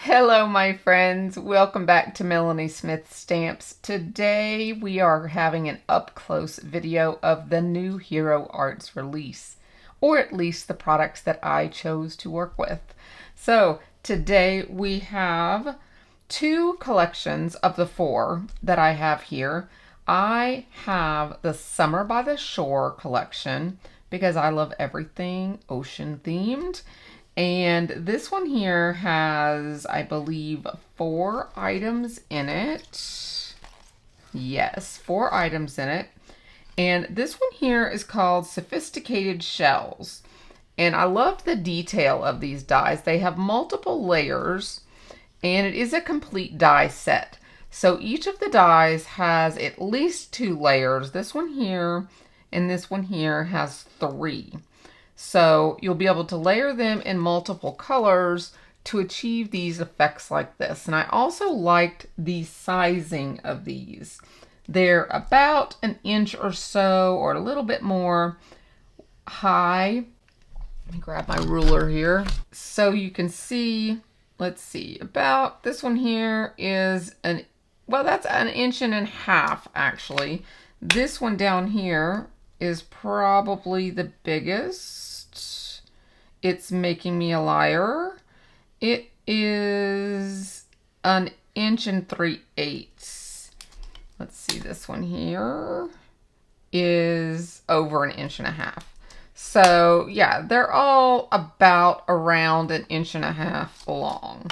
Hello, my friends. Welcome back to Melanie Smith Stamps. Today we are having an up-close video of the new Hero Arts release, or at least the products that I chose to work with. So today we have two collections of the four that I have here. I have the Summer by the Shore collection because I love everything ocean themed. And this one here has, I believe, 4 items in it. Yes, 4 items in it. And this one here is called Sophisticated Shells. And I love the detail of these dies. They have multiple layers, and it is a complete die set. So each of the dies has at least 2 layers. This one here and this one here has 3. So you'll be able to layer them in multiple colors to achieve these effects like this. And I also liked the sizing of these. They're about an inch or so, or a little bit more high. Let me grab my ruler here. So you can see, let's see, about this one here is that's an inch and a half actually. This one down here is probably the biggest. It's making me a liar. It is an inch and 3/8. Let's see, this one here is over an inch and a half. So yeah, they're all about around an inch and a half long.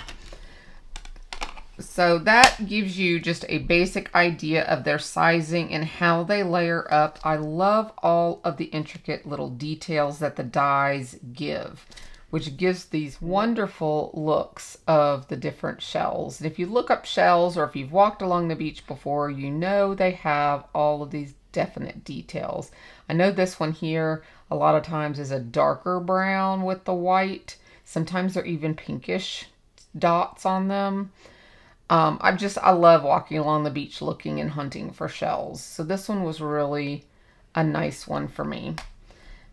So that gives you just a basic idea of their sizing and how they layer up. I love all of the intricate little details that the dies give, which gives these wonderful looks of the different shells. And if you look up shells, or if you've walked along the beach before, you know they have all of these definite details. I know this one here a lot of times is a darker brown with the white. Sometimes they're even pinkish dots on them. I love walking along the beach looking and hunting for shells. So this one was really a nice one for me.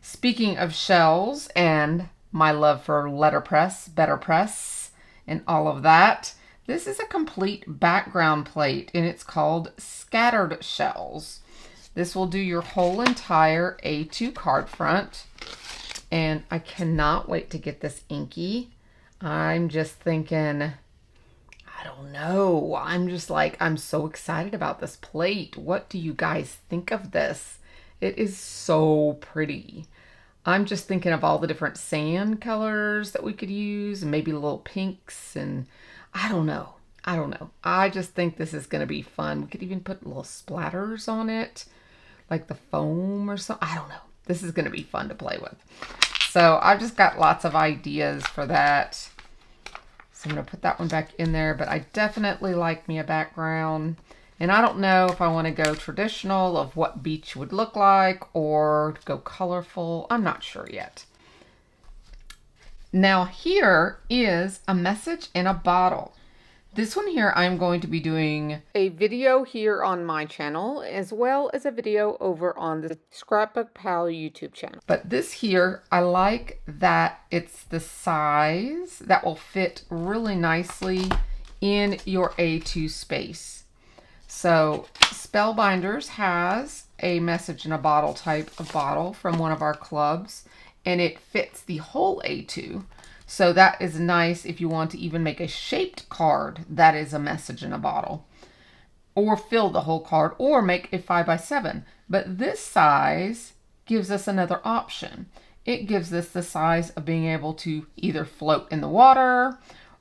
Speaking of shells and my love for letterpress, better press, and all of that, this is a complete background plate, and it's called Scattered Shells. This will do your whole entire A2 card front, and I cannot wait to get this inky. I'm just thinking, I don't know. I'm so excited about this plate. What do you guys think of this? It is so pretty. I'm just thinking of all the different sand colors that we could use, and maybe little pinks, and I don't know. I just think this is going to be fun. We could even put little splatters on it, like the foam or something. I don't know. This is going to be fun to play with. So I've just got lots of ideas for that. So I'm going to put that one back in there, but I definitely like me a background. And I don't know if I want to go traditional of what beach would look like or go colorful. I'm not sure yet. Now here is a message in a bottle. This one here, I'm going to be doing a video here on my channel, as well as a video over on the ScrapbookPal YouTube channel. But this here, I like that it's the size that will fit really nicely in your A2 space. So Spellbinders has a message in a bottle type of bottle from one of our clubs, and it fits the whole A2. So that is nice if you want to even make a shaped card that is a message in a bottle, or fill the whole card, or make a 5x7. But this size gives us another option. It gives us the size of being able to either float in the water,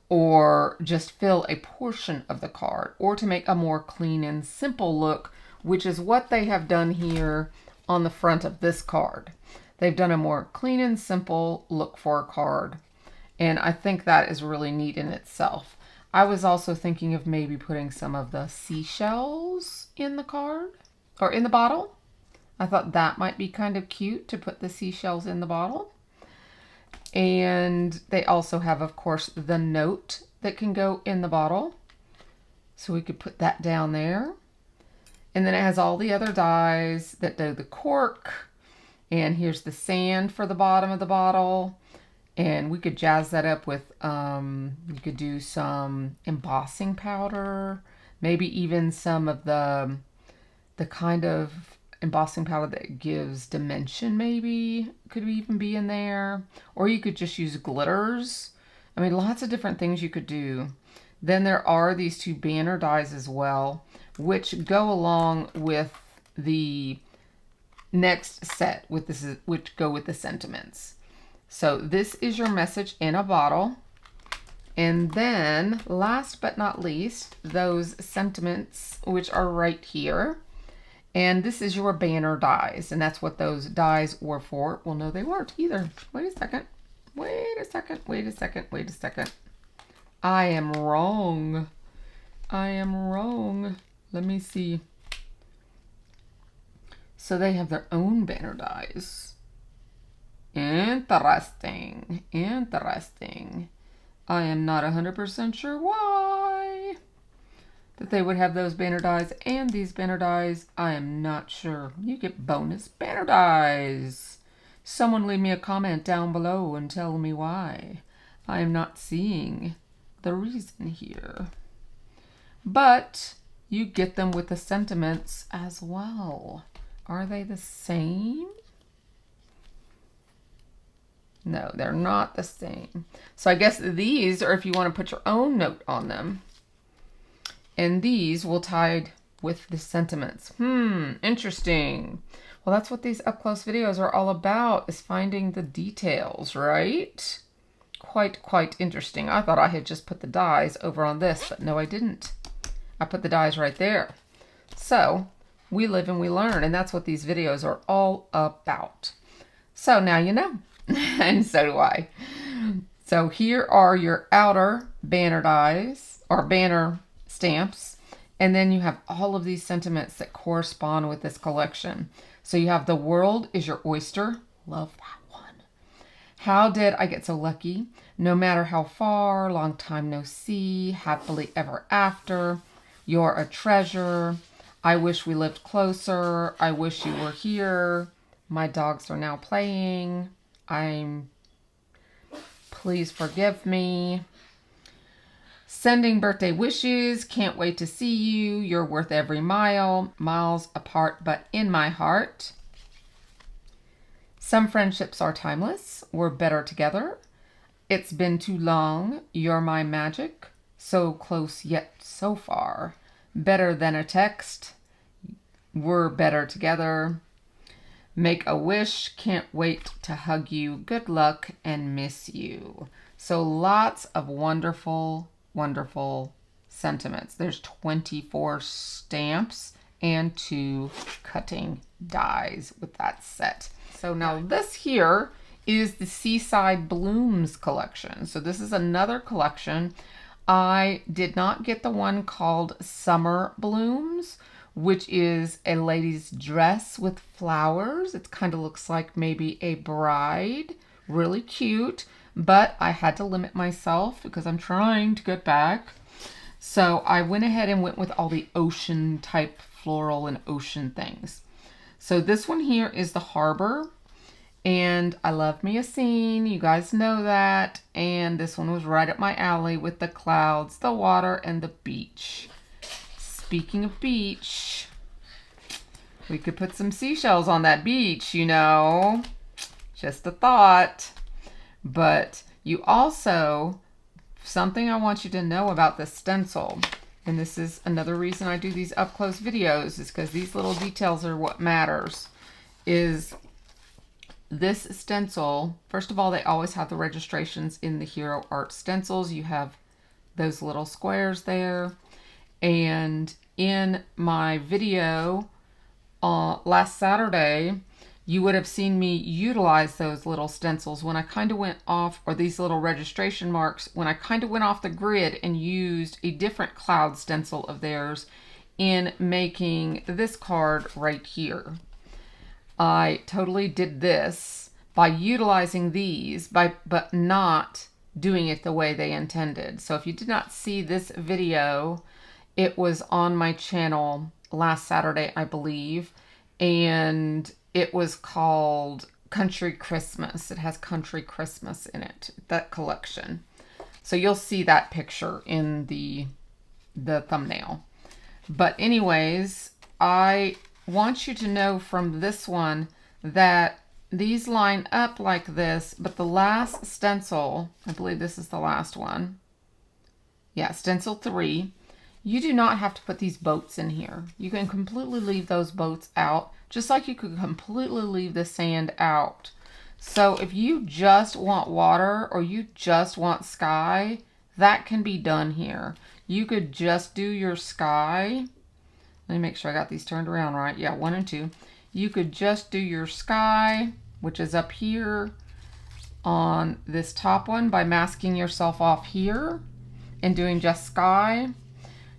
or just fill a portion of the card, or to make a more clean and simple look, which is what they have done here on the front of this card. They've done a more clean and simple look for a card. And I think that is really neat in itself. I was also thinking of maybe putting some of the seashells in the card, or in the bottle. I thought that might be kind of cute to put the seashells in the bottle. And they also have, of course, the note that can go in the bottle. So we could put that down there. And then it has all the other dies that do the cork. And here's the sand for the bottom of the bottle. And we could jazz that up with, you could do some embossing powder, maybe even some of the kind of embossing powder that gives dimension, maybe could even be in there. Or you could just use glitters. I mean, lots of different things you could do. Then there are these two banner dies as well, which go along with the next set, with this, which go with the sentiments. So this is your message in a bottle. And then last but not least, those sentiments, which are right here. And this is your banner dies. And that's what those dies were for. Well, no, they weren't either. Wait a second. Wait a second. Wait a second. Wait a second. I am wrong. I am wrong. Let me see. So they have their own banner dies. Interesting. Interesting. I am not 100% sure why that they would have those banner dies and these banner dies. I am not sure. You get bonus banner dies. Someone leave me a comment down below and tell me why. I am not seeing the reason here. But you get them with the sentiments as well. Are they the same? No, they're not the same. So I guess these are if you want to put your own note on them. And these will tie with the sentiments. Interesting. Well, that's what these up-close videos are all about, is finding the details, right? Quite interesting. I thought I had just put the dies over on this, but no, I didn't. I put the dies right there. So we live and we learn, and that's what these videos are all about. So now you know. And so do I. So here are your outer banner dies, or banner stamps, and then you have all of these sentiments that correspond with this collection. So you have the world is your oyster. Love that one. How did I get so lucky? No matter how far, long time no see, happily ever after, you're a treasure, I wish we lived closer, I wish you were here, my dogs are now playing, please forgive me. Sending birthday wishes, can't wait to see you, you're worth every mile, miles apart but in my heart. Some friendships are timeless, we're better together. It's been too long, you're my magic, so close yet so far. Better than a text, we're better together. Make a wish, can't wait to hug you, good luck and miss you. So lots of wonderful sentiments. There's 24 stamps and 2 cutting dies with that set. So now this here is the Seaside Blooms collection. So this is another collection. I did not get the one called Summer Blooms, which is a lady's dress with flowers. It kind of looks like maybe a bride. Really cute, but I had to limit myself because I'm trying to get back. So I went ahead and went with all the ocean type floral and ocean things. So this one here is the harbor, and I love me a scene. You guys know that. And this one was right up my alley with the clouds, the water, and the beach. Speaking of beach, we could put some seashells on that beach, you know. Just a thought. But you also, something I want you to know about the stencil, and this is another reason I do these up close videos, is because these little details are what matters, is this stencil. First of all, they always have the registrations in the Hero Art stencils. You have those little squares there. And in my video last Saturday, you would have seen me utilize those little stencils when I kind of went off, or these little registration marks, when I kind of went off the grid and used a different cloud stencil of theirs in making this card right here. I totally did this by utilizing these, but not doing it the way they intended. So if you did not see this video, it was on my channel last Saturday, I believe, and it was called Country Christmas. It has Country Christmas in it, that collection. So you'll see that picture in the thumbnail. But anyways, I want you to know from this one that these line up like this, but the last stencil, I believe this is the last one. Yeah, stencil 3. You do not have to put these boats in here. You can completely leave those boats out, just like you could completely leave the sand out. So if you just want water or you just want sky, that can be done here. You could just do your sky. Let me make sure I got these turned around right. Yeah, 1 and 2. You could just do your sky, which is up here on this top one, by masking yourself off here and doing just sky.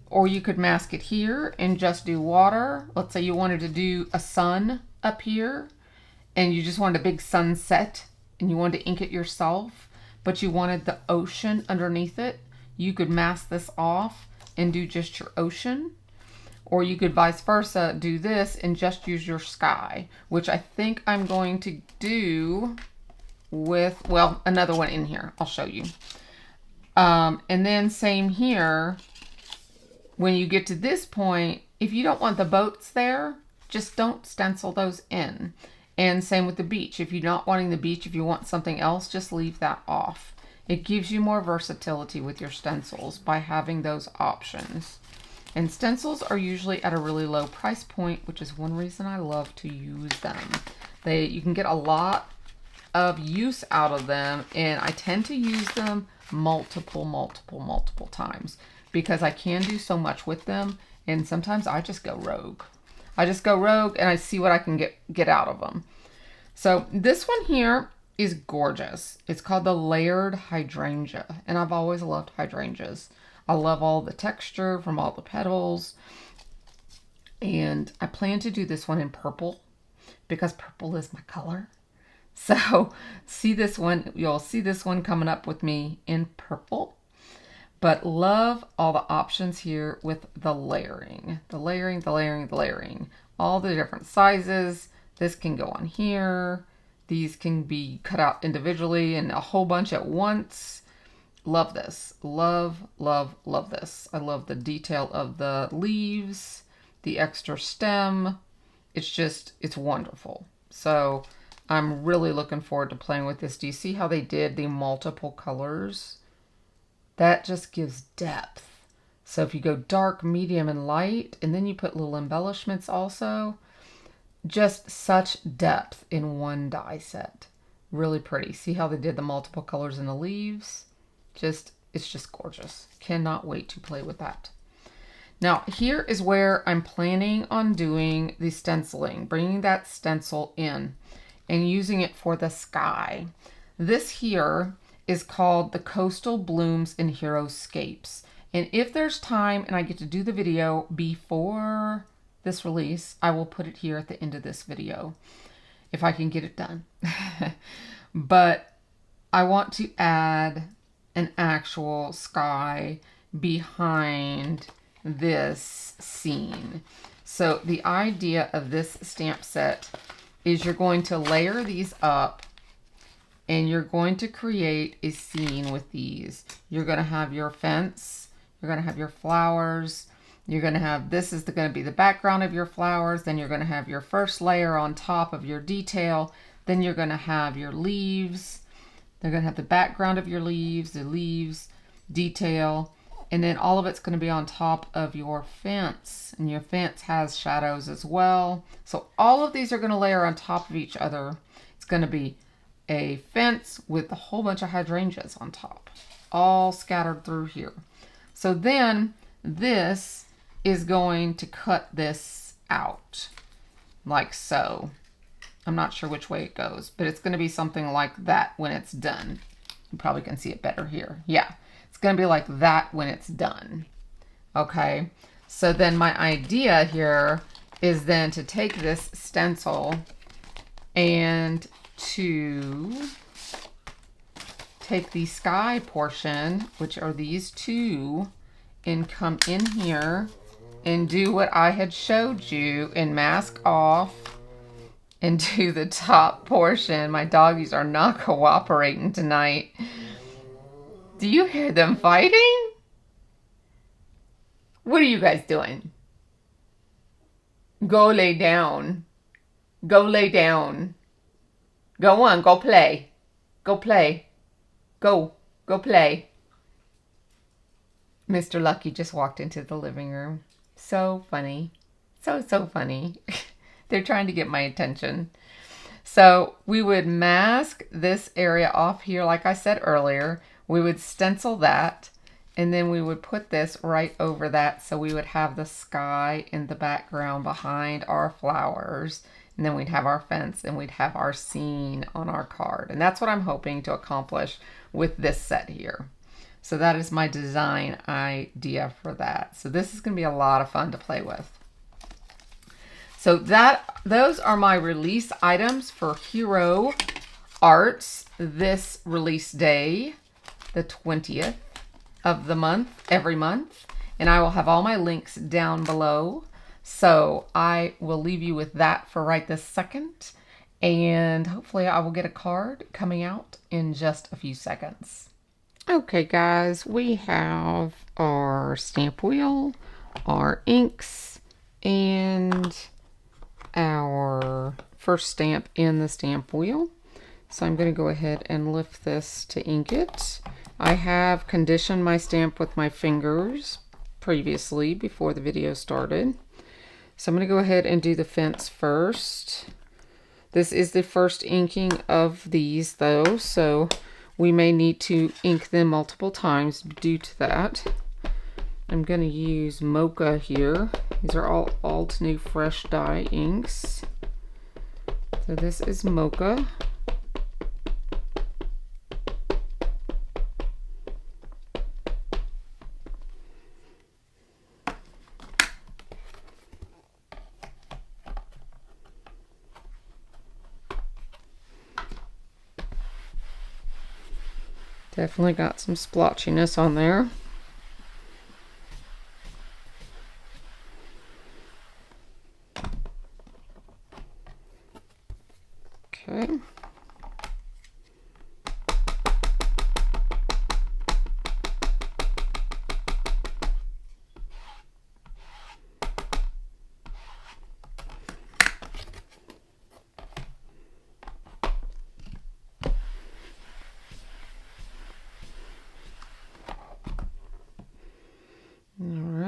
Or you could mask it here and just do water. Let's say you wanted to do a sun up here and you just wanted a big sunset and you wanted to ink it yourself, but you wanted the ocean underneath it. You could mask this off and do just your ocean. Or you could vice versa, do this and just use your sky, which I think I'm going to do with, well, another one in here. I'll show you. And then same here. When you get to this point, if you don't want the boats there, just don't stencil those in. And same with the beach. If you're not wanting the beach, if you want something else, just leave that off. It gives you more versatility with your stencils by having those options. And stencils are usually at a really low price point, which is one reason I love to use them. You can get a lot of use out of them, and I tend to use them multiple times because I can do so much with them, and sometimes I just go rogue. I just go rogue and I see what I can get out of them. So this one here is gorgeous. It's called the Layered Hydrangea, and I've always loved hydrangeas. I love all the texture from all the petals. And I plan to do this one in purple because purple is my color. So see this one, you'll see this one coming up with me in purple. But love all the options here with the layering. The layering. All the different sizes. This can go on here. These can be cut out individually and a whole bunch at once. Love this. Love this. I love the detail of the leaves, the extra stem. It's wonderful. So I'm really looking forward to playing with this. Do you see how they did the multiple colors? That just gives depth. So if you go dark, medium, and light, and then you put little embellishments also, just such depth in one die set. Really pretty. See how they did the multiple colors in the leaves? It's just gorgeous. Cannot wait to play with that. Now here is where I'm planning on doing the stenciling, bringing that stencil in and using it for the sky. This here is called the Coastal Blooms and Heroescapes. And if there's time and I get to do the video before this release, I will put it here at the end of this video if I can get it done. But I want to add an actual sky behind this scene. So the idea of this stamp set is you're going to layer these up and you're going to create a scene with these. You're going to have your fence, you're going to have your flowers, you're going to have, this is going to be the background of your flowers, then you're going to have your first layer on top of your detail, then you're going to have your leaves, they're going to have the background of your leaves, the leaves, detail, and then all of it's going to be on top of your fence, and your fence has shadows as well. So all of these are going to layer on top of each other. It's going to be a fence with a whole bunch of hydrangeas on top, all scattered through here. So then this is going to cut this out like so. I'm not sure which way it goes, but it's going to be something like that when it's done. You probably can see it better here. Yeah, it's going to be like that when it's done. Okay, so then my idea here is then to take this stencil and to take the sky portion, which are these two, and come in here and do what I had showed you and mask off and do the top portion. My doggies are not cooperating tonight. Do you hear them fighting? What are you guys doing? Go lay down. Go lay down. Go on, go play. Go play. Go play. Mr. Lucky just walked into the living room. So funny. So funny. They're trying to get my attention. So we would mask this area off here, like I said earlier. We would stencil that, and then we would put this right over that, so we would have the sky in the background behind our flowers, and then we'd have our fence, and we'd have our scene on our card. And that's what I'm hoping to accomplish with this set here. So that is my design idea for that. So this is going to be a lot of fun to play with. So those are my release items for Hero Arts this release day, the 20th of the month, every month. And I will have all my links down below. So I will leave you with that for right this second. And hopefully I will get a card coming out in just a few seconds. Okay guys, we have our stamp wheel, our inks, and our first stamp in the stamp wheel. So I'm going to go ahead and lift this to ink it. I have conditioned my stamp with my fingers previously before the video started. So I'm going to go ahead and do the fence first. This is the first inking of these though, so we may need to ink them multiple times due to that. I'm going to use Mocha here. These are all Altenew fresh dye inks. So this is Mocha. Definitely got some splotchiness on there. Okay.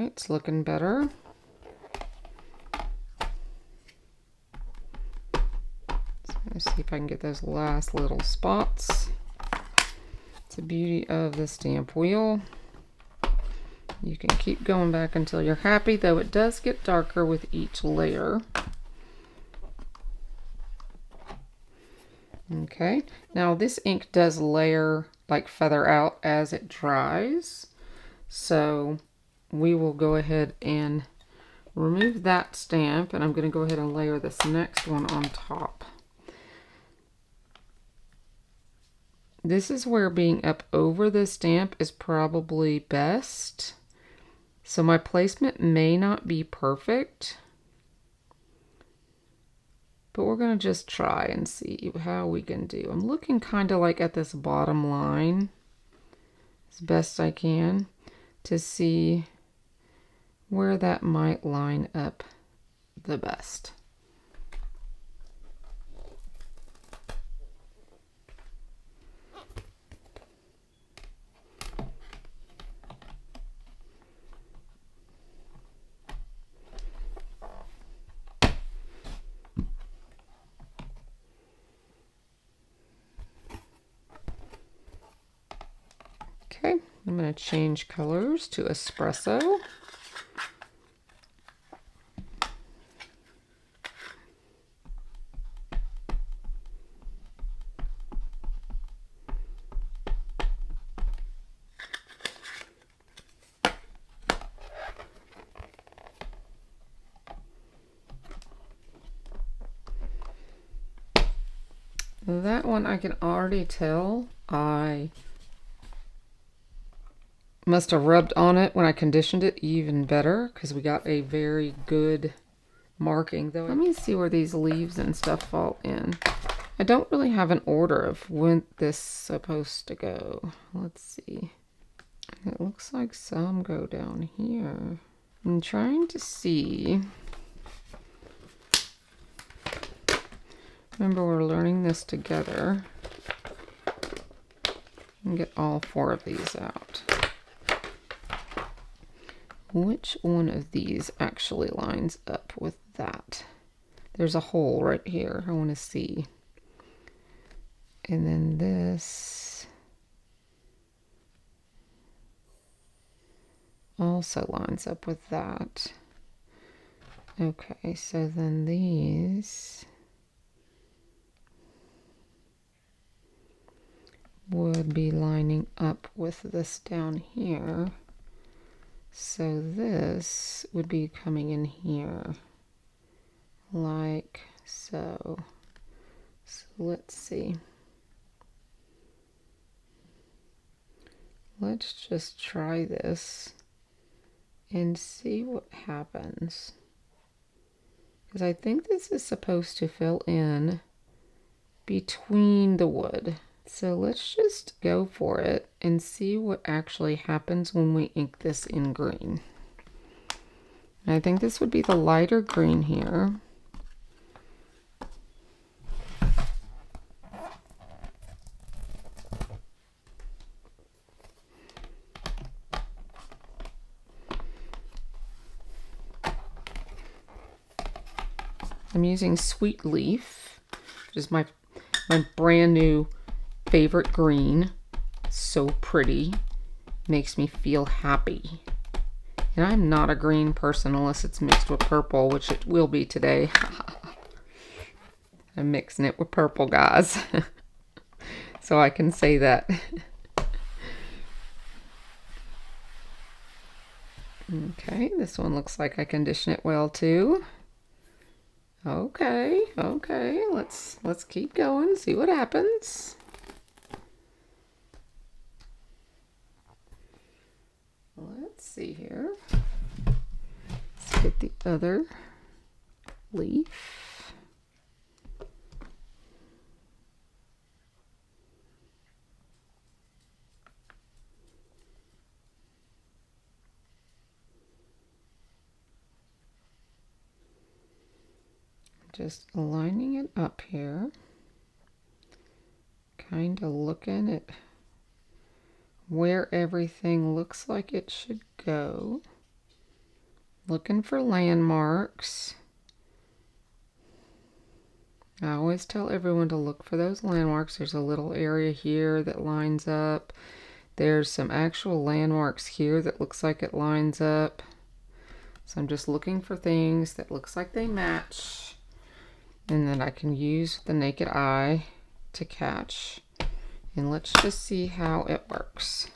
It's looking better. So let's see if I can get those last little spots. It's the beauty of the stamp wheel. You can keep going back until you're happy, though it does get darker with each layer. Okay, now this ink does layer, like feather out as it dries. So we will go ahead and remove that stamp, and I'm going to go ahead and layer this next one on top. This is where being up over the stamp is probably best. So my placement may not be perfect, but we're going to just try and see how we can do. I'm looking kind of like at this bottom line as best I can to see where that might line up the best. Okay, I'm going to change colors to espresso. That one I can already tell I must have rubbed on it when I conditioned it even better, because we got a very good marking, though. Let me see where these leaves and stuff fall in. I don't really have an order of when this is supposed to go. Let's see. It looks like some go down here. I'm trying to see. Remember, we're learning this together. And get all 4 of these out. Which one of these actually lines up with that? There's a hole right here. I want to see. And then this also lines up with that. Okay, so then these would be lining up with this down here. So this would be coming in here like so. So let's see. Let's just try this and see what happens. Because I think this is supposed to fill in between the wood. So let's just go for it and see what actually happens when we ink this in green. And I think this would be the lighter green here. I'm using Sweet Leaf, which is my brand new favorite green. So pretty. Makes me feel happy. And I'm not a green person unless it's mixed with purple, which it will be today. I'm mixing it with purple, guys. So I can say that. Okay, this one looks like I condition it well too. Okay, let's keep going, see what happens. Let's see here. Let's get the other leaf. Just lining it up here, kind of looking at where everything looks like it should go, looking for landmarks. I always tell everyone to look for those landmarks. There's a little area here that lines up. There's some actual landmarks here that looks like it lines up. So I'm just looking for things that looks like they match. And then I can use the naked eye to catch. And let's just see how it works.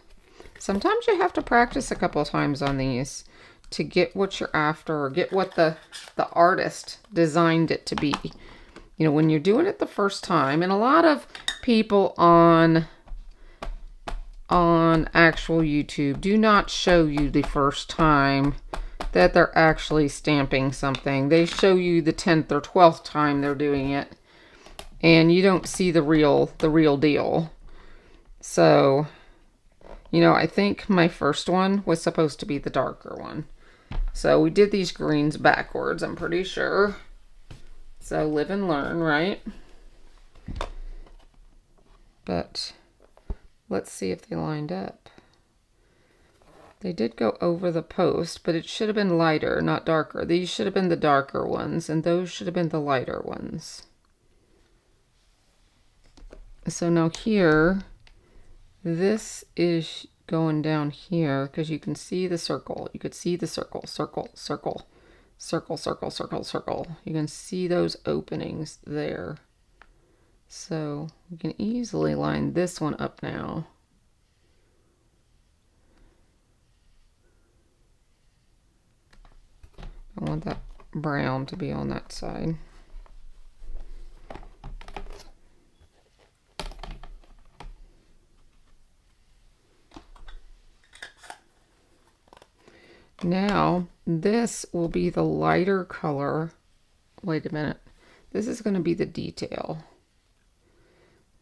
Sometimes you have to practice a couple of times on these to get what you're after, or get what the artist designed it to be. You know, when you're doing it the first time, and a lot of people on actual YouTube do not show you the first time that they're actually stamping something. They show you the 10th or 12th time they're doing it, and you don't see the real deal. So, you know, I think my first one was supposed to be the darker one. So we did these greens backwards, I'm pretty sure. So live and learn, right? But let's see if they lined up. They did go over the post, but it should have been lighter, not darker. These should have been the darker ones, and those should have been the lighter ones. So now here, this is going down here, because you can see the circle. You could see the circle, circle, circle, circle, circle, circle, circle. You can see those openings there. So we can easily line this one up now. I want that brown to be on that side. Now, this will be the lighter color wait a minute. This is going to be the detail.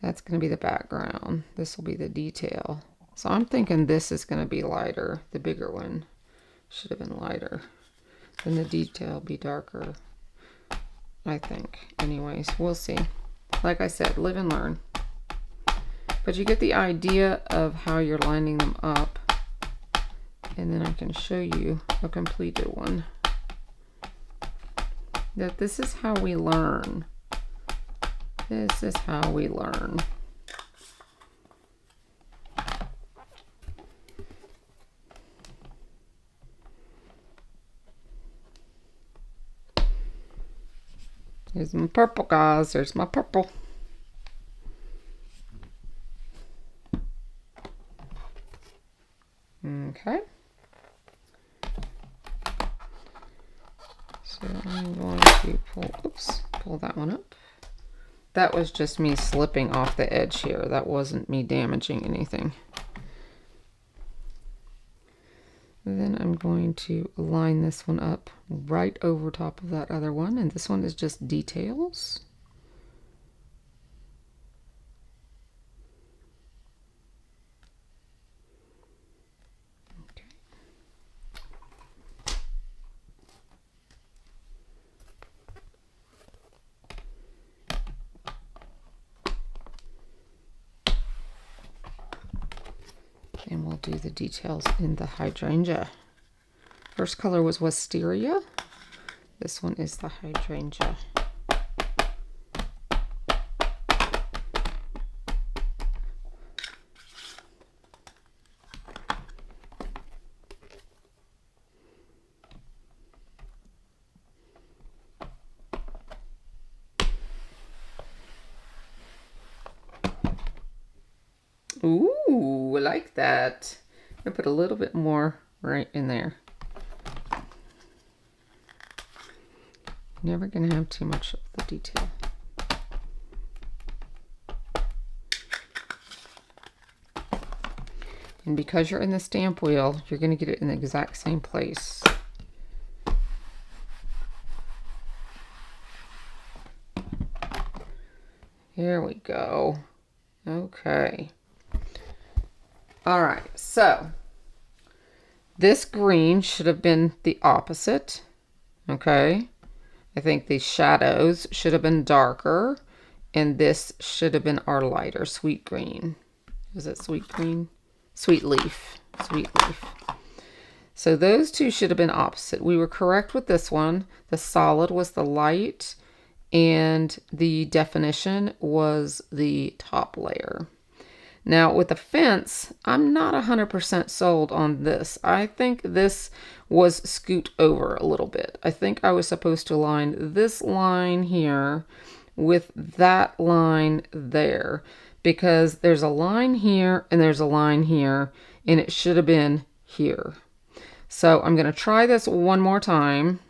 That's going to be the background. This will be the detail. So I'm thinking this is going to be lighter. The bigger one should have been lighter. Then the detail be darker, I think. Anyways, we'll see. Like I said, live and learn. But you get the idea of how you're lining them up. And then I can show you a completed one. That this is how we learn. This is how we learn. Here's my purple, guys. There's my purple. Okay. So I'm going to pull that one up. That was just me slipping off the edge here. That wasn't me damaging anything. And then I'm going to line this one up right over top of that other one. And this one is just details. Okay. And we'll do the details in the hydrangea. First color was wisteria. This one is the hydrangea. Ooh, I like that. I'm gonna put a little bit more right in there. Never gonna have too much of the detail. And because you're in the stamp wheel, you're gonna get it in the exact same place. Here we go. Okay. All right, so this green should have been the opposite, okay? I think the shadows should have been darker, and this should have been our lighter sweet green. Is it sweet green? Sweet leaf. Sweet leaf. So those two should have been opposite. We were correct with this one. The solid was the light, and the definition was the top layer. Now with the fence, I'm not 100% sold on this. I think this was scoot over a little bit. I think I was supposed to line this line here with that line there, because there's a line here and there's a line here, and it should have been here. So I'm going to try this one more time,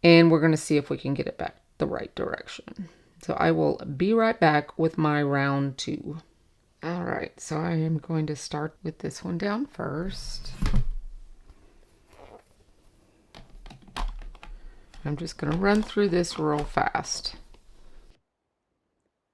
and we're going to see if we can get it back the right direction. So I will be right back with my round 2. All right, so I am going to start with this one down first. I'm just going to run through this real fast.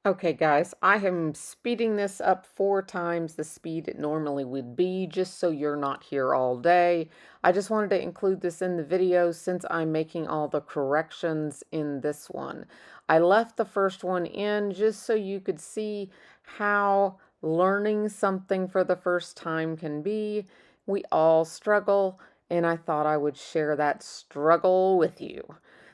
Okay guys, I am speeding this up 4 times the speed it normally would be, just so you're not here all day. I just wanted to include this in the video since I'm making all the corrections in this one. I left the first one in just so you could see how learning something for the first time can be. We all struggle, and I thought I would share that struggle with you.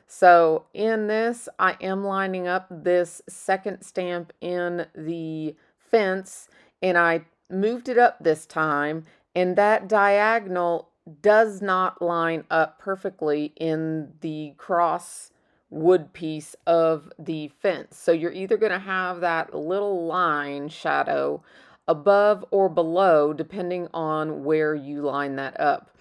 So in this, I am lining up this second stamp in the fence, and I moved it up this time, and that diagonal does not line up perfectly in the cross wood piece of the fence. So you're either going to have that little line shadow above or below, depending on where you line that up.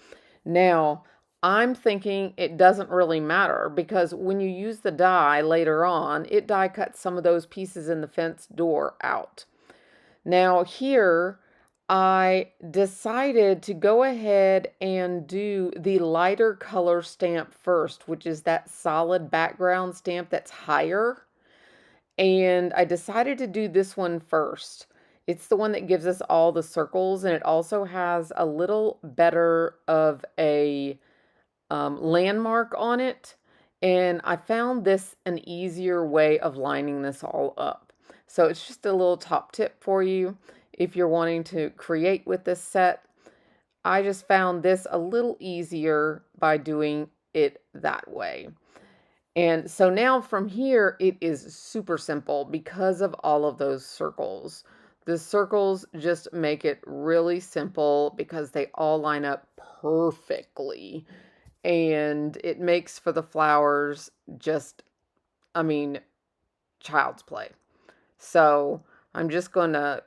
Now, I'm thinking it doesn't really matter, because when you use the die later on, it die cuts some of those pieces in the fence door out. Now here, I decided to go ahead and do the lighter color stamp first, which is that solid background stamp that's higher. And I decided to do this one first. It's the one that gives us all the circles, and it also has a little better of a landmark on it. And I found this an easier way of lining this all up. So it's just a little top tip for you if you're wanting to create with this set. I just found this a little easier by doing it that way. And so now from here, it is super simple because of all of those circles. The circles just make it really simple because they all line up perfectly. And it makes for the flowers just, I mean, child's play. So I'm just going to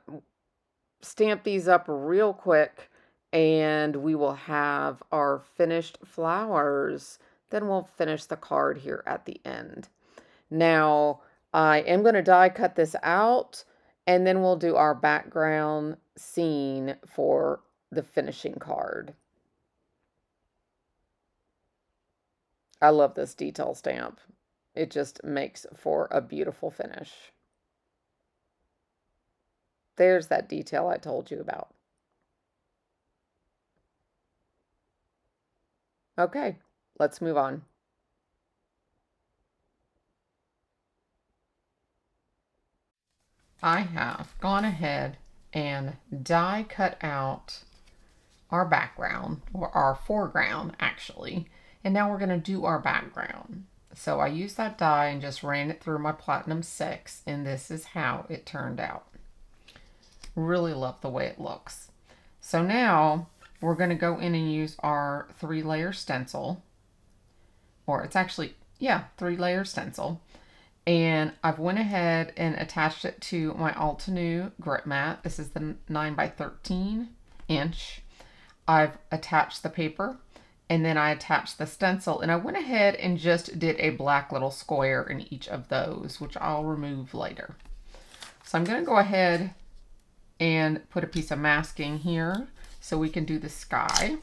stamp these up real quick and we will have our finished flowers. Then we'll finish the card here at the end. Now, I am going to die cut this out, and then we'll do our background scene for the finishing card. I love this detail stamp. It just makes for a beautiful finish. There's that detail I told you about. Okay, let's move on. I have gone ahead and die cut out our background, or our foreground actually, and now we're going to do our background. So I used that die and just ran it through my Platinum 6, and this is how it turned out. Really love the way it looks. So now we're going to go in and use our 3-layer stencil, or it's actually, yeah, 3-layer stencil. And I've went ahead and attached it to my Altenew grip mat. This is the 9x13 inch. I've attached the paper, and then I attached the stencil, and I went ahead and just did a black little square in each of those, which I'll remove later. So I'm going to go ahead and put a piece of masking here so we can do the sky.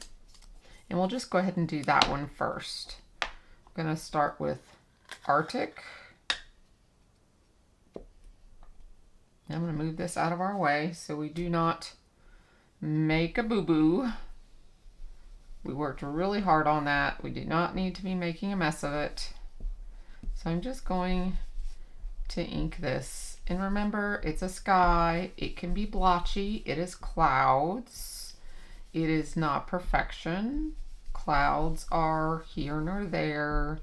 And we'll just go ahead and do that one first. I'm going to start with Arctic. I'm going to move this out of our way so we do not make a boo-boo. We worked really hard on that. We do not need to be making a mess of it. So I'm just going to ink this. And remember, it's a sky. It can be blotchy. It is clouds. It is not perfection. Clouds are here nor there.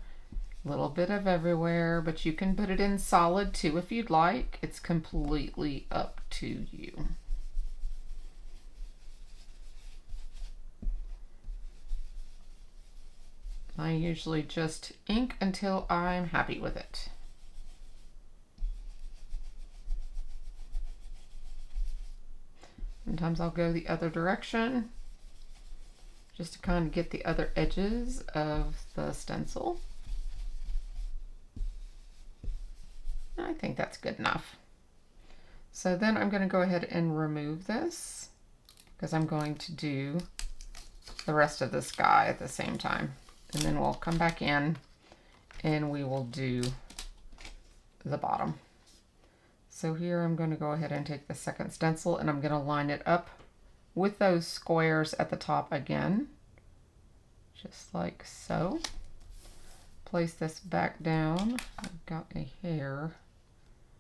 A little bit of everywhere, but you can put it in solid too if you'd like. It's completely up to you. I usually just ink until I'm happy with it. Sometimes I'll go the other direction just to kind of get the other edges of the stencil. I think that's good enough. So then I'm going to go ahead and remove this because I'm going to do the rest of the sky at the same time. And then we'll come back in and we will do the bottom. So here I'm going to go ahead and take the second stencil and I'm going to line it up with those squares at the top again, just like so. Place this back down. I've got a hair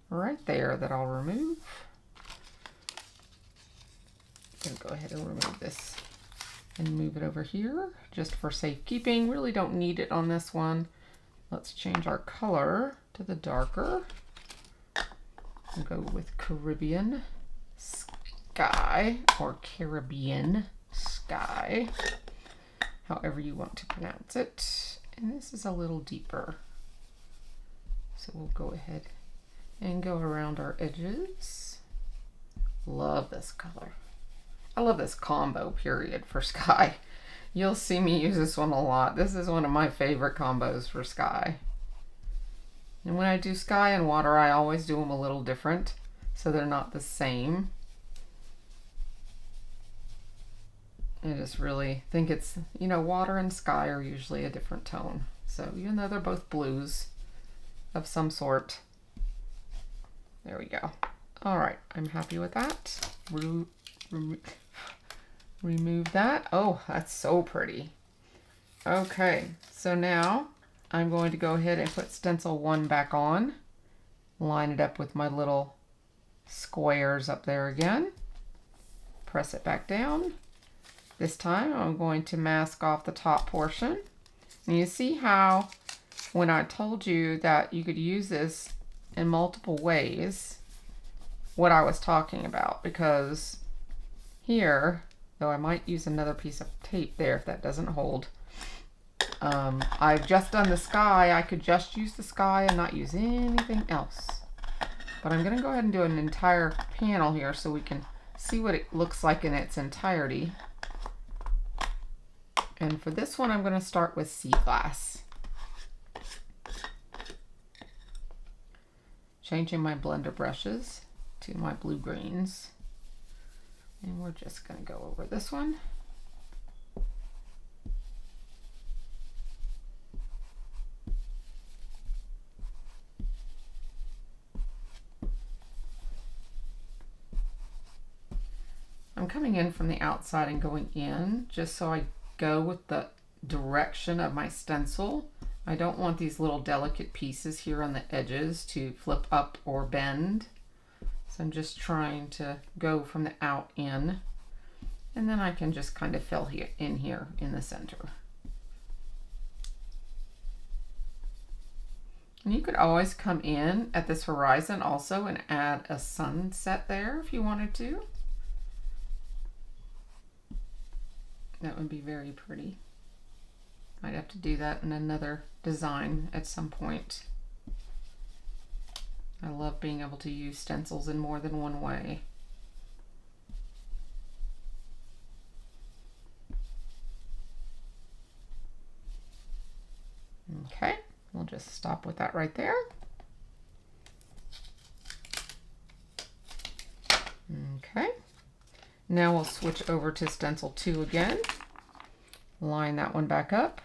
right there that I'll remove. I'm going to go ahead and remove this and move it over here just for safekeeping. Really don't need it on this one. Let's change our color to the darker. We'll go with Caribbean Sky or Caribbean Sky, however you want to pronounce it. And this is a little deeper. So we'll go ahead and go around our edges. Love this color. I love this combo period for sky. You'll see me use this one a lot. This is one of my favorite combos for sky. And when I do sky and water, I always do them a little different so they're not the same. I just really think it's, you know, water and sky are usually a different tone. So even though they're both blues of some sort. There we go. All right, I'm happy with that. Remove that. Oh, that's so pretty. Okay, so now I'm going to go ahead and put stencil 1 back on. Line it up with my little squares up there again. Press it back down. This time I'm going to mask off the top portion. And you see how when I told you that you could use this in multiple ways, what I was talking about, because here, though I might use another piece of tape there if that doesn't hold. I've just done the sky. I could just use the sky and not use anything else. But I'm going to go ahead and do an entire panel here so we can see what it looks like in its entirety. And for this one, I'm going to start with sea glass. Changing my blender brushes to my blue greens. And we're just going to go over this one. I'm coming in from the outside and going in just so I go with the direction of my stencil. I don't want these little delicate pieces here on the edges to flip up or bend. So I'm just trying to go from the out in, and then I can just kind of fill here in the center. And you could always come in at this horizon also and add a sunset there if you wanted to. That would be very pretty. I'd have to do that in another design at some point. I love being able to use stencils in more than one way. Okay, we'll just stop with that right there. Okay. Now we'll switch over to stencil 2 again. Line that one back up.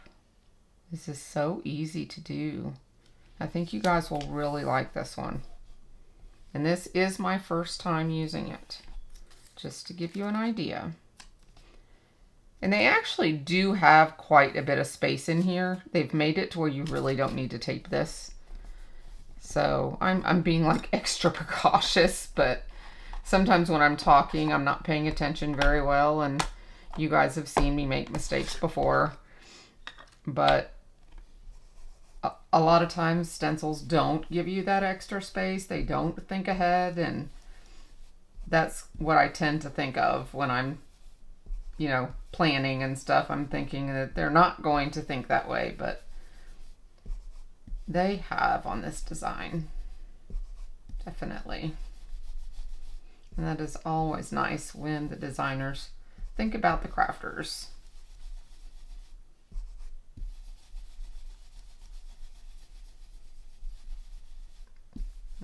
This is so easy to do. I think you guys will really like this one. And this is my first time using it, just to give you an idea. And they actually do have quite a bit of space in here. They've made it to where you really don't need to tape this. So I'm being like extra precautious, but sometimes when I'm talking, I'm not paying attention very well, and you guys have seen me make mistakes before. But a lot of times stencils don't give you that extra space. They don't think ahead, and that's what I tend to think of when I'm, you know, planning and stuff. I'm thinking that they're not going to think that way, but they have on this design. Definitely. And that is always nice when the designers think about the crafters.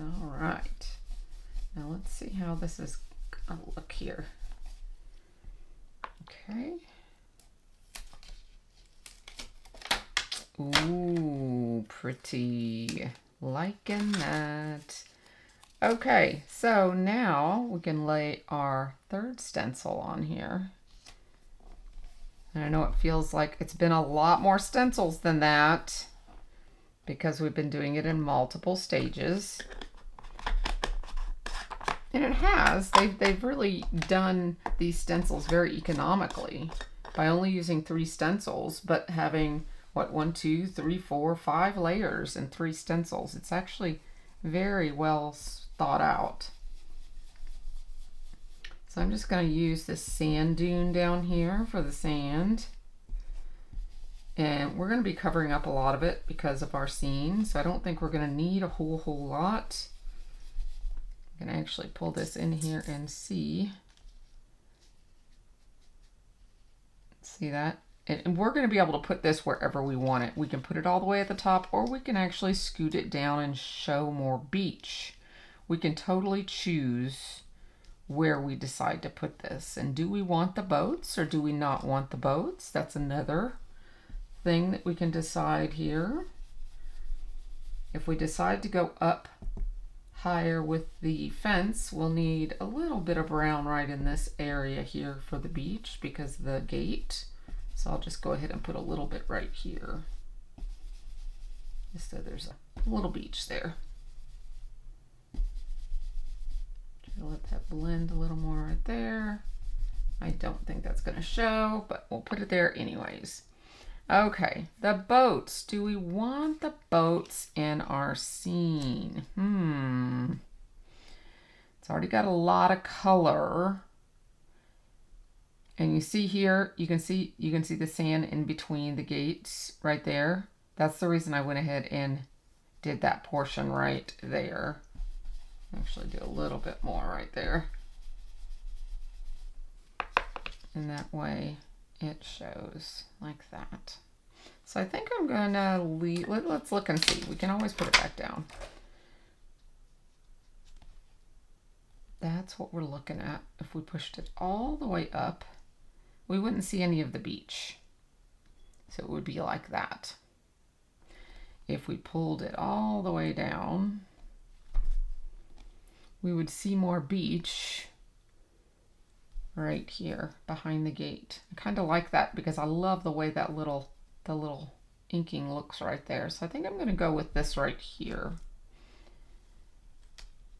All right. Now let's see how this is gonna look here. Okay. Ooh, pretty. Liking that. Okay, so now we can lay our third stencil on here. And I know it feels like it's been a lot more stencils than that because we've been doing it in multiple stages. And it has. They've really done these stencils very economically by only using 3 stencils, but having, what, 1, 2, 3, 4, 5 layers and 3 stencils. It's actually very well thought out. So I'm just going to use this sand dune down here for the sand. And we're going to be covering up a lot of it because of our scene. So I don't think we're going to need a whole lot. I'm going to actually pull this in here and see. See that? And we're going to be able to put this wherever we want it. We can put it all the way at the top, or we can actually scoot it down and show more beach. We can totally choose where we decide to put this. And do we want the boats or do we not want the boats? That's another thing that we can decide here. If we decide to go up higher with the fence, we'll need a little bit of brown right in this area here for the beach because of the gate. So I'll just go ahead and put a little bit right here, just so there's a little beach there. Try to let that blend a little more right there. I don't think that's going to show, but we'll put it there anyways. Okay, the boats. Do we want the boats in our scene? It's already got a lot of color. And you see here, you can see the sand in between the gates right there. That's the reason I went ahead and did that portion right there. Actually do a little bit more right there. And that way it shows like that. So I think I'm gonna leave, let's look and see. We can always put it back down. That's what we're looking at. If we pushed it all the way up, we wouldn't see any of the beach. So it would be like that. If we pulled it all the way down, we would see more beach right here behind the gate. I kind of like that because I love the way that the little inking looks right there. So I think I'm going to go with this right here.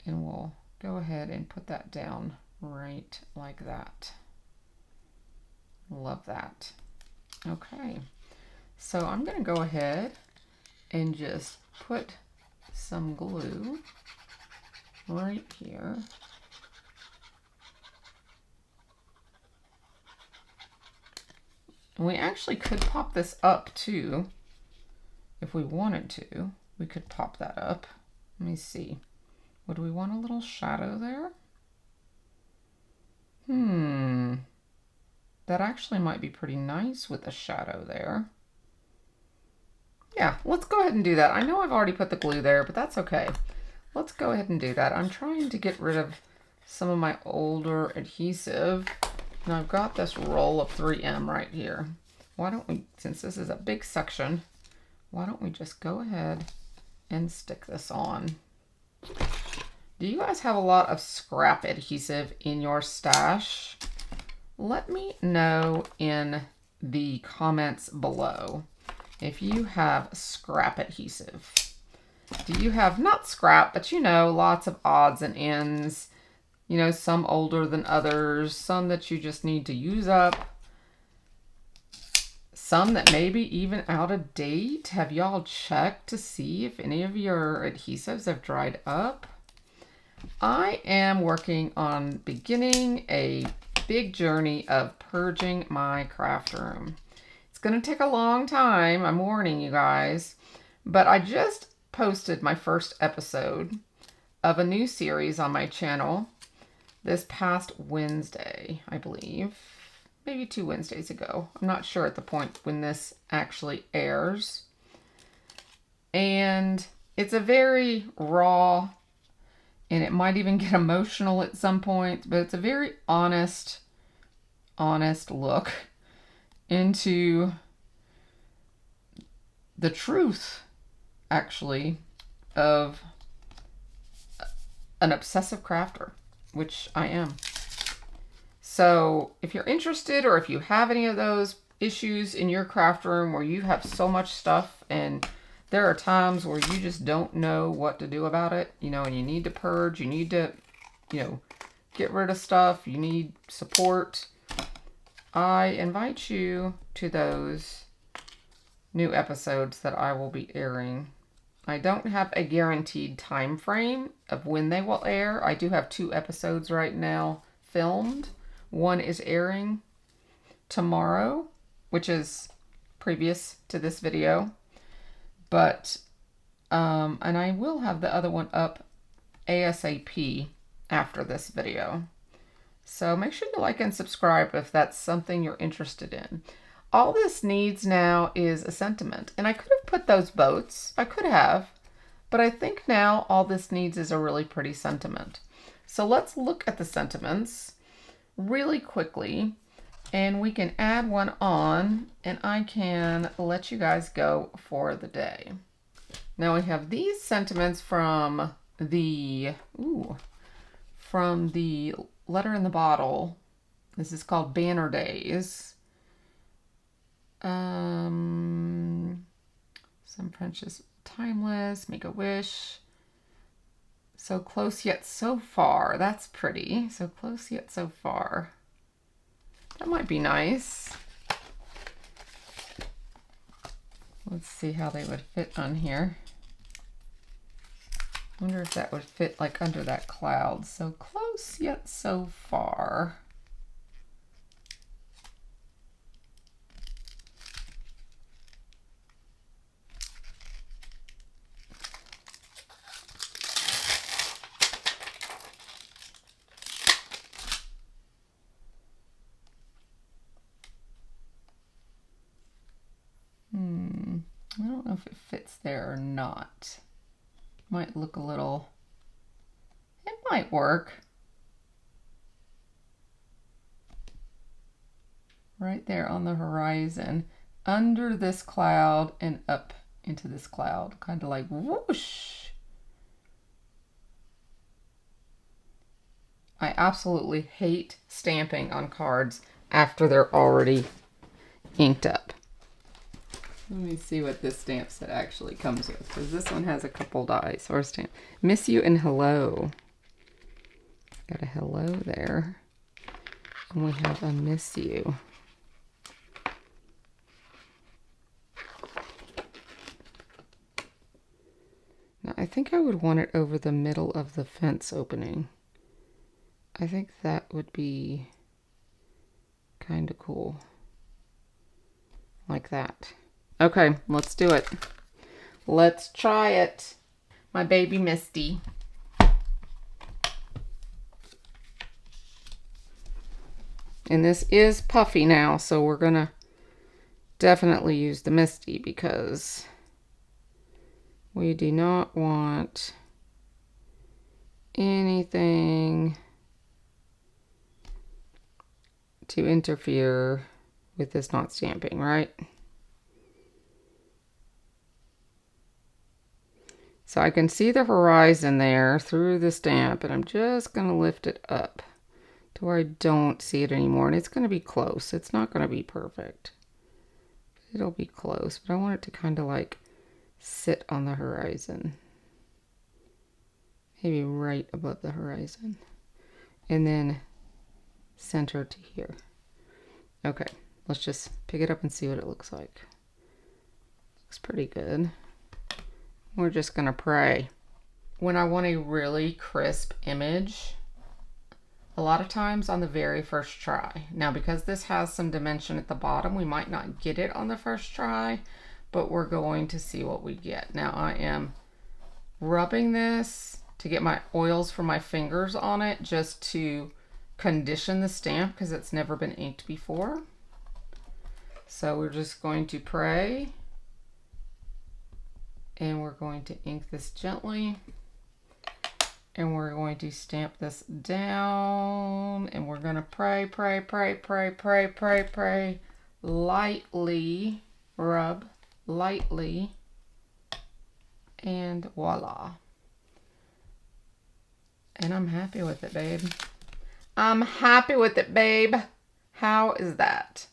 And we'll go ahead and put that down right like that. Love that. Okay, so I'm going to go ahead and just put some glue right here. And we actually could pop this up too. If we wanted to, we could pop that up. Let me see. Would we want a little shadow there? That actually might be pretty nice with a shadow there. Yeah, let's go ahead and do that. I know I've already put the glue there, but that's okay. Let's go ahead and do that. I'm trying to get rid of some of my older adhesive. And I've got this roll of 3M right here. Why don't we, since this is a big section, why don't we just go ahead and stick this on? Do you guys have a lot of scrap adhesive in your stash? Let me know in the comments below if you have scrap adhesive. Do you have, not scrap, but you know, lots of odds and ends, you know, some older than others, some that you just need to use up, some that may be even out of date. Have y'all checked to see if any of your adhesives have dried up? I am working on beginning a big journey of purging my craft room. It's going to take a long time, I'm warning you guys, but I just posted my first episode of a new series on my channel this past Wednesday, I believe, maybe 2 Wednesdays ago. I'm not sure at the point when this actually airs. And it's a very raw, and it might even get emotional at some point, but it's a very honest look into the truth, actually, of an obsessive crafter, which I am. So if you're interested, or if you have any of those issues in your craft room where you have so much stuff and there are times where you just don't know what to do about it, you know, and you need to purge, you need to, you know, get rid of stuff, you need support, I invite you to those new episodes that I will be airing. I don't have a guaranteed time frame of when they will air. I do have 2 episodes right now filmed. One is airing tomorrow, which is previous to this video. But, and I will have the other one up ASAP after this video. So make sure you like and subscribe if that's something you're interested in. All this needs now is a sentiment. And I could have put those boats. I could have. But I think now all this needs is a really pretty sentiment. so let's look at the sentiments really quickly, and we can add one on, and I can let you guys go for the day. Now we have these sentiments from the letter in the bottle. This is called Banner Days. Some French Timeless, Make a Wish. So Close Yet So Far. That's pretty. So Close Yet So Far. That might be nice. Let's see how they would fit on here. Wonder if that would fit like under that cloud. So Close Yet So Far. I don't know if it fits there or not. Might look a little, it might work. Right there on the horizon, under this cloud and up into this cloud, kind of like whoosh. I absolutely hate stamping on cards after they're already inked up. Let me see what this stamp set actually comes with, because this one has a couple dies or stamp. Miss You and Hello. Got a hello there. And we have a Miss You. Now I think I would want it over the middle of the fence opening. I think that would be kind of cool. Like that. Okay, let's do it. Let's try it. My baby Misty. And this is puffy now, so we're gonna definitely use the Misty because we do not want anything to interfere with this not stamping, right? So I can see the horizon there through the stamp, and I'm just going to lift it up to where I don't see it anymore. And it's going to be close. It's not going to be perfect. It'll be close, but I want it to kind of like sit on the horizon. Maybe right above the horizon. And then center to here. Okay, let's just pick it up and see what it looks like. Looks pretty good. We're just gonna pray. When I want a really crisp image, a lot of times on the very first try. Now because this has some dimension at the bottom, we might not get it on the first try, but we're going to see what we get. Now I am rubbing this to get my oils from my fingers on it, just to condition the stamp because it's never been inked before. So we're just going to pray. And we're going to ink this gently, and we're going to stamp this down, and we're going to pray, pray, pray, pray, pray, pray, pray, lightly, rub, lightly, and voila. And I'm happy with it, babe. I'm happy with it, babe. How is that?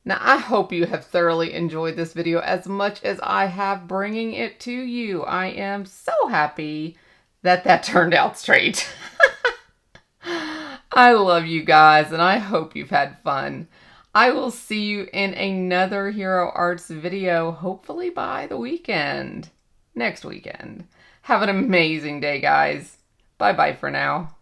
Now, I hope you have thoroughly enjoyed this video as much as I have bringing it to you. I am so happy that that turned out straight. I love you guys, and I hope you've had fun. I will see you in another Hero Arts video, hopefully by the weekend. Next weekend. Have an amazing day, guys. Bye-bye for now.